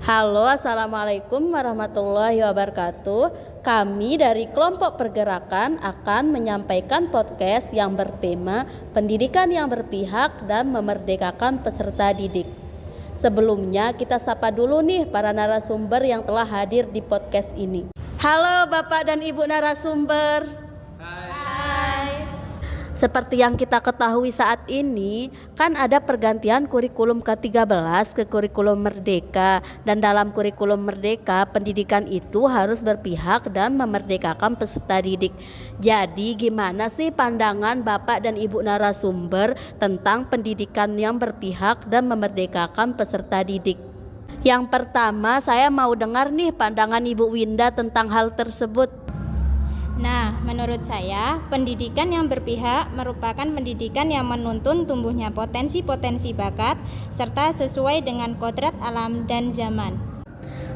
Halo, Assalamualaikum warahmatullahi wabarakatuh. Kami dari kelompok pergerakan akan menyampaikan podcast yang bertema pendidikan yang berpihak dan memerdekakan peserta didik. Sebelumnya kita sapa dulu nih para narasumber yang telah hadir di podcast ini. Halo Bapak dan Ibu narasumber. Seperti yang kita ketahui saat ini, kan ada pergantian kurikulum ke-13 ke kurikulum merdeka. Dan dalam kurikulum merdeka, pendidikan itu harus berpihak dan memerdekakan peserta didik. Jadi gimana sih pandangan Bapak dan Ibu narasumber tentang pendidikan yang berpihak dan memerdekakan peserta didik? Yang pertama, saya mau dengar nih pandangan Ibu Winda tentang hal tersebut. Nah, menurut saya, pendidikan yang berpihak merupakan pendidikan yang menuntun tumbuhnya potensi-potensi bakat serta sesuai dengan kodrat alam dan zaman.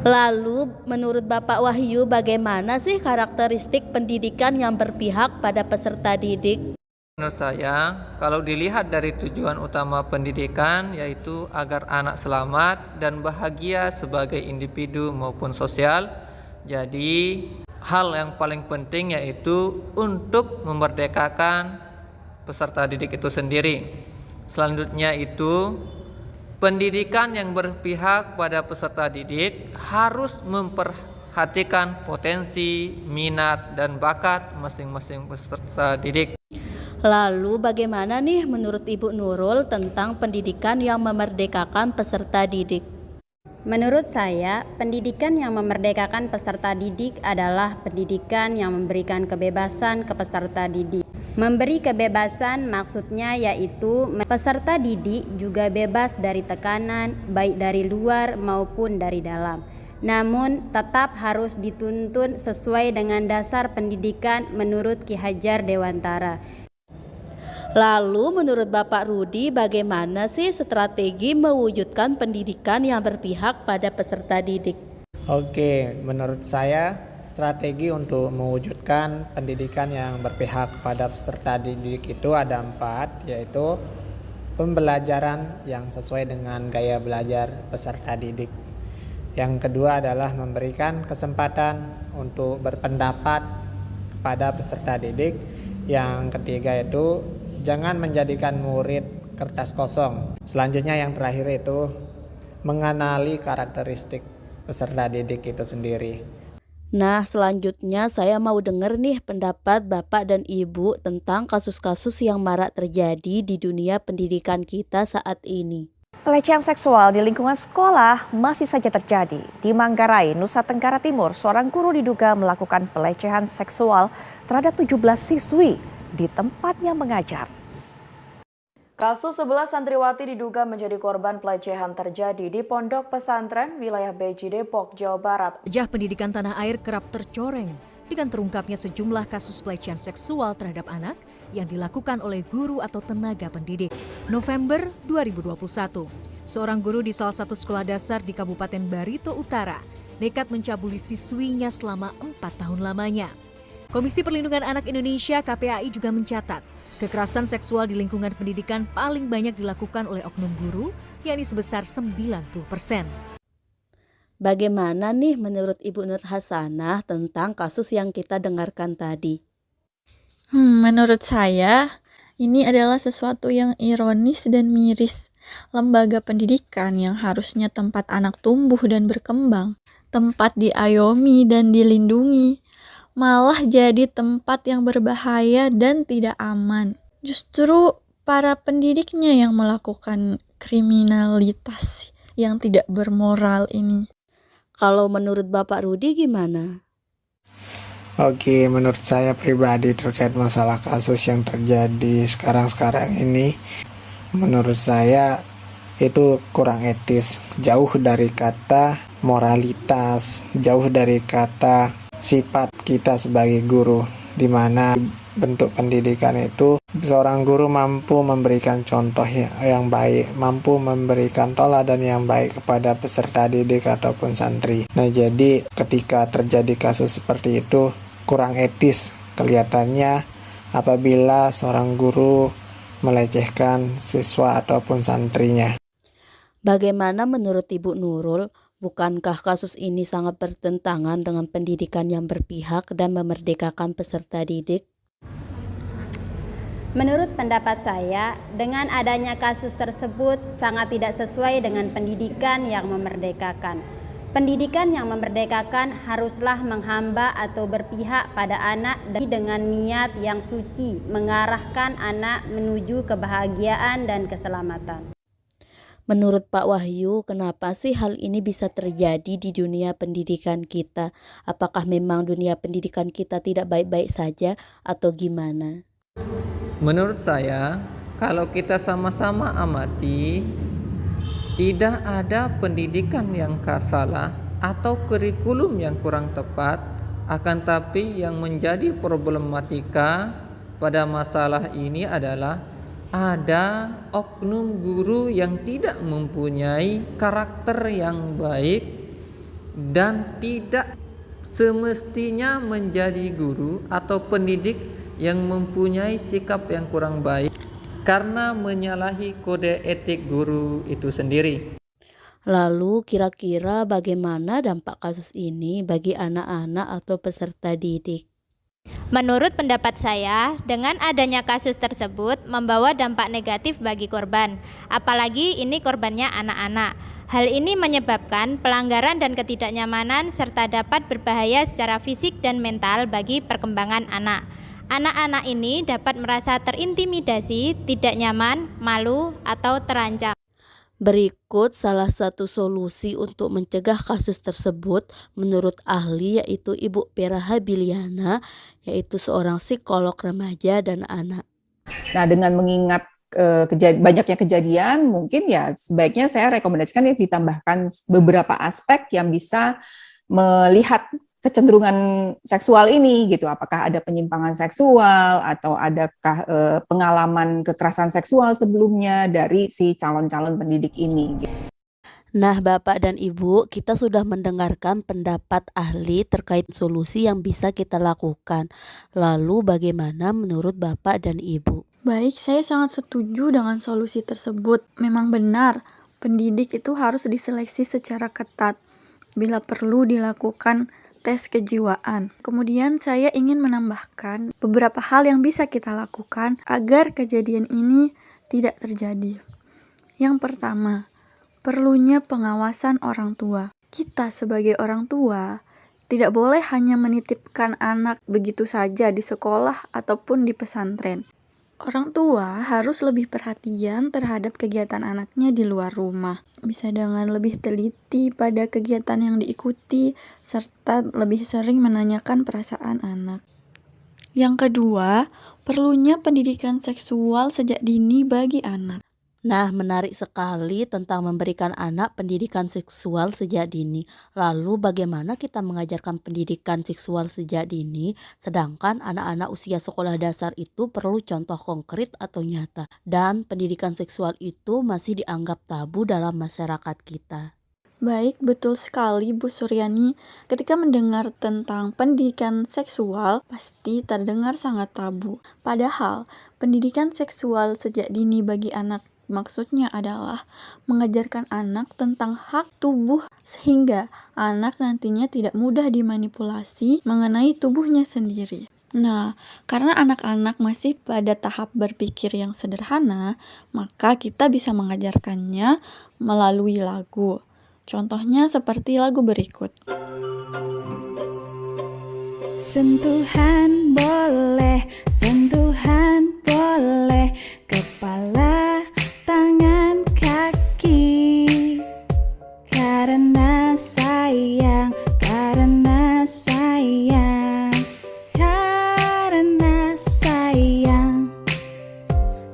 Lalu, menurut Bapak Wahyu, bagaimana sih karakteristik pendidikan yang berpihak pada peserta didik? Menurut saya, kalau dilihat dari tujuan utama pendidikan, yaitu agar anak selamat dan bahagia sebagai individu maupun sosial, jadi hal yang paling penting yaitu untuk memerdekakan peserta didik itu sendiri. Selanjutnya itu, pendidikan yang berpihak pada peserta didik harus memperhatikan potensi, minat, dan bakat masing-masing peserta didik. Lalu bagaimana nih menurut Ibu Nurul tentang pendidikan yang memerdekakan peserta didik? Menurut saya, pendidikan yang memerdekakan peserta didik adalah pendidikan yang memberikan kebebasan ke peserta didik. Memberi kebebasan maksudnya yaitu peserta didik juga bebas dari tekanan baik dari luar maupun dari dalam. Namun tetap harus dituntun sesuai dengan dasar pendidikan menurut Ki Hajar Dewantara. Lalu menurut Bapak Rudi, bagaimana sih strategi mewujudkan pendidikan yang berpihak pada peserta didik? Oke, menurut saya strategi untuk mewujudkan pendidikan yang berpihak pada peserta didik itu ada 4, yaitu pembelajaran yang sesuai dengan gaya belajar peserta didik. Yang kedua adalah memberikan kesempatan untuk berpendapat kepada peserta didik. Yang ketiga itu jangan menjadikan murid kertas kosong. Selanjutnya yang terakhir itu mengenali karakteristik peserta didik itu sendiri. Nah, selanjutnya saya mau dengar nih pendapat Bapak dan Ibu tentang kasus-kasus yang marak terjadi di dunia pendidikan kita saat ini. Pelecehan seksual di lingkungan sekolah masih saja terjadi. Di Manggarai, Nusa Tenggara Timur, seorang guru diduga melakukan pelecehan seksual terhadap 17 siswi di tempatnya mengajar. Kasus 11 santriwati diduga menjadi korban pelecehan terjadi di Pondok Pesantren wilayah Beji, Depok, Jawa Barat. Wajah pendidikan tanah air kerap tercoreng dengan terungkapnya sejumlah kasus pelecehan seksual terhadap anak yang dilakukan oleh guru atau tenaga pendidik. November 2021, seorang guru di salah satu sekolah dasar di Kabupaten Barito Utara nekat mencabuli siswinya selama 4 tahun lamanya. Komisi Perlindungan Anak Indonesia (KPAI) juga mencatat kekerasan seksual di lingkungan pendidikan paling banyak dilakukan oleh oknum guru, yakni sebesar 90%. Bagaimana nih menurut Ibu Nur Hasanah tentang kasus yang kita dengarkan tadi? Menurut saya, ini adalah sesuatu yang ironis dan miris. Lembaga pendidikan yang harusnya tempat anak tumbuh dan berkembang, tempat diayomi dan dilindungi, malah jadi tempat yang berbahaya dan tidak aman. Justru para pendidiknya yang melakukan kriminalitas yang tidak bermoral ini. Kalau menurut Bapak Rudi gimana? Oke, menurut saya pribadi terkait masalah kasus yang terjadi sekarang ini, menurut saya itu kurang etis, jauh dari kata moralitas, jauh dari kata sifat kita sebagai guru, di mana bentuk pendidikan itu seorang guru mampu memberikan contoh yang baik, mampu memberikan teladan yang baik kepada peserta didik ataupun santri. Nah, jadi ketika terjadi kasus seperti itu kurang etis kelihatannya apabila seorang guru melecehkan siswa ataupun santrinya. Bagaimana menurut Ibu Nurul, Bukankah kasus ini sangat bertentangan dengan pendidikan yang berpihak dan memerdekakan peserta didik? Menurut pendapat saya, dengan adanya kasus tersebut sangat tidak sesuai dengan pendidikan yang memerdekakan. Pendidikan yang memerdekakan haruslah menghamba atau berpihak pada anak dengan niat yang suci, mengarahkan anak menuju kebahagiaan dan keselamatan. Menurut Pak Wahyu, kenapa sih hal ini bisa terjadi di dunia pendidikan kita? Apakah memang dunia pendidikan kita tidak baik-baik saja atau gimana? Menurut saya, kalau kita sama-sama amati, tidak ada pendidikan yang salah atau kurikulum yang kurang tepat, akan tapi yang menjadi problematika pada masalah ini adalah ada oknum guru yang tidak mempunyai karakter yang baik dan tidak semestinya menjadi guru atau pendidik yang mempunyai sikap yang kurang baik karena menyalahi kode etik guru itu sendiri. Lalu kira-kira bagaimana dampak kasus ini bagi anak-anak atau peserta didik? Menurut pendapat saya, dengan adanya kasus tersebut membawa dampak negatif bagi korban, apalagi ini korbannya anak-anak. Hal ini menyebabkan pelanggaran dan ketidaknyamanan serta dapat berbahaya secara fisik dan mental bagi perkembangan anak. Anak-anak ini dapat merasa terintimidasi, tidak nyaman, malu, atau terancam. Berikut salah satu solusi untuk mencegah kasus tersebut menurut ahli, yaitu Ibu Pera Habiliana, yaitu seorang psikolog remaja dan anak. Nah, dengan mengingat banyaknya kejadian, mungkin ya sebaiknya saya rekomendasikan ya ditambahkan beberapa aspek yang bisa melihat kecenderungan seksual ini gitu. Apakah ada penyimpangan seksual atau adakah pengalaman kekerasan seksual sebelumnya dari si calon-calon pendidik ini gitu. Nah, Bapak dan Ibu, kita sudah mendengarkan pendapat ahli terkait solusi yang bisa kita lakukan. Lalu bagaimana menurut Bapak dan Ibu? Baik, saya sangat setuju dengan solusi tersebut. Memang benar, pendidik itu harus diseleksi secara ketat. Bila perlu dilakukan tes kejiwaan. Kemudian saya ingin menambahkan beberapa hal yang bisa kita lakukan agar kejadian ini tidak terjadi. Yang pertama, perlunya pengawasan orang tua. Kita sebagai orang tua tidak boleh hanya menitipkan anak begitu saja di sekolah ataupun di pesantren. Orang tua harus lebih perhatian terhadap kegiatan anaknya di luar rumah. Bisa dengan lebih teliti pada kegiatan yang diikuti, serta lebih sering menanyakan perasaan anak. Yang kedua, perlunya pendidikan seksual sejak dini bagi anak. Nah, menarik sekali tentang memberikan anak pendidikan seksual sejak dini. Lalu bagaimana kita mengajarkan pendidikan seksual sejak dini, sedangkan anak-anak usia sekolah dasar itu perlu contoh konkret atau nyata, dan pendidikan seksual itu masih dianggap tabu dalam masyarakat kita. Baik, betul sekali Bu Suryani. Ketika mendengar tentang pendidikan seksual, pasti terdengar sangat tabu. Padahal, pendidikan seksual sejak dini bagi anak maksudnya adalah mengajarkan anak tentang hak tubuh sehingga anak nantinya tidak mudah dimanipulasi mengenai tubuhnya sendiri. Nah, karena anak-anak masih pada tahap berpikir yang sederhana, maka kita bisa mengajarkannya melalui lagu. Contohnya seperti lagu berikut. Sentuhan boleh, sentuhan boleh, kepala, tangan, kaki, karena sayang, karena sayang, karena sayang.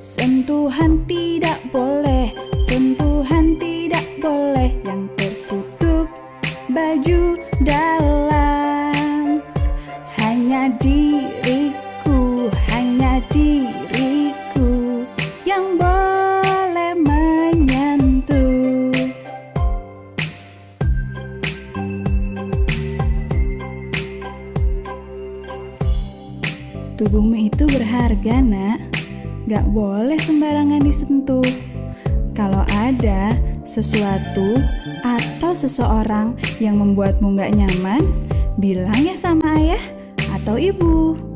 Sentuhan tidak boleh, sentuhan tidak boleh yang tertutup baju dalam. Hanya diriku, hanya diriku yang boleh menyentuh. Tubuhmu itu berharga, nak. Gak boleh sembarangan disentuh. Kalau ada sesuatu atau seseorang yang membuatmu gak nyaman, bilang ya sama ayah atau ibu.